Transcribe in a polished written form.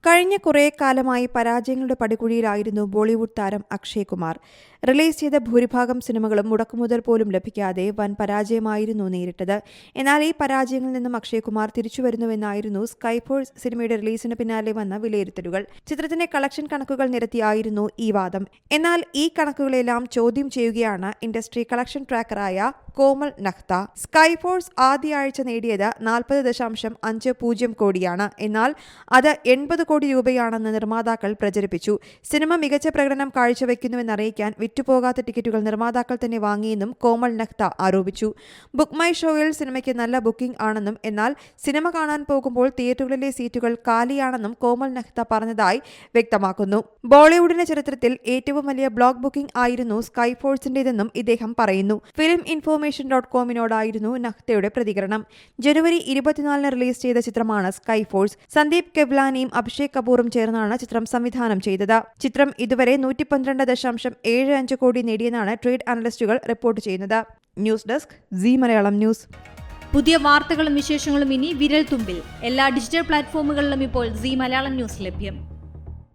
കഴിഞ്ഞ കുറേ കാലമായി പരാജയങ്ങളുടെ പടുകുഴിയിലായിരുന്നു ബോളിവുഡ് താരം അക്ഷയ് കുമാർ. റിലീസ് ചെയ്ത ഭൂരിഭാഗം സിനിമകളും മുടക്കുമുതൽ പോലും ലഭിക്കാതെ വൻ പരാജയമായിരുന്നു നേരിട്ടത്. എന്നാൽ ഈ പരാജയങ്ങളിൽ നിന്നും അക്ഷയ് കുമാർ തിരിച്ചുവരുന്നുവെന്നായിരുന്നു സ്കൈ ഫോഴ്സ് സിനിമയുടെ റിലീസിന് പിന്നാലെ വന്ന വിലയിരുത്തലുകൾ. ചിത്രത്തിന്റെ കളക്ഷൻ കണക്കുകൾ നിരത്തിയായിരുന്നു ഈ വാദം. എന്നാൽ ഈ കണക്കുകളെല്ലാം ചോദ്യം ചെയ്യുകയാണ് ഇൻഡസ്ട്രി കളക്ഷൻ ട്രാക്കറായ കോമൽ നഹ്ത. സ്കൈ ഫോഴ്സ് ആദ്യ ആഴ്ച നേടിയത് 40.50 കോടിയാണ്. എന്നാൽ അത് 80 കോടി രൂപയാണെന്ന് നിർമ്മാതാക്കൾ പ്രചരിപ്പിച്ചു. സിനിമ മികച്ച പ്രകടനം കാഴ്ചവെക്കുന്നുവെന്നറിയിക്കാൻ വിറ്റുപോകാത്ത ടിക്കറ്റുകൾ നിർമ്മാതാക്കൾ തന്നെ വാങ്ങിയെന്നും കോമൽ നഹ്ത ആരോപിച്ചു. ബുക്ക് മൈ ഷോയിൽ സിനിമയ്ക്ക് നല്ല ബുക്കിംഗ് ആണെന്നും എന്നാൽ സിനിമ കാണാൻ പോകുമ്പോൾ തിയേറ്ററുകളിലെ സീറ്റുകൾ കാലിയാണെന്നും കോമൽ നഹ്ത പറഞ്ഞതായി വ്യക്തമാക്കുന്നു. ബോളിവുഡിന്റെ ചരിത്രത്തിൽ ഏറ്റവും വലിയ ബ്ലോക്ക് ബുക്കിംഗ് ആയിരുന്നു സ്കൈ ഫോഴ്സിന്റേതെന്നും ഇദ്ദേഹം പറയുന്നു. ഫിലിം ഇൻഫോർമേഷൻ.കോമിനോടായിരുന്നു നഹ്തയുടെ പ്രതികരണം. ജനുവരി 24 റിലീസ് ചെയ്ത ചിത്രമാണ് സ്കൈ ഫോഴ്സ്. സന്ദീപ് കെവ്ലാനിയും അഭിഷേക് കപൂറും ചേർന്നാണ് ചിത്രം സംവിധാനം ചെയ്തത്. ചിത്രം ഇതുവരെ 112.75 കോടി നേടിയെന്നാണ് ട്രേഡ് അനലിസ്റ്റുകൾ റിപ്പോർട്ട് ചെയ്യുന്നത്. News desk Zee Malayalam news. പുതിയ വാർത്തകളും വിശേഷങ്ങളും ഇനി വിരൽ തുമ്പിൽ. എല്ലാ ഡിജിറ്റൽ പ്ലാറ്റ്ഫോമുകളിലും ഇപ്പോൾ സീ മലയാളം ന്യൂസ് ലഭ്യം.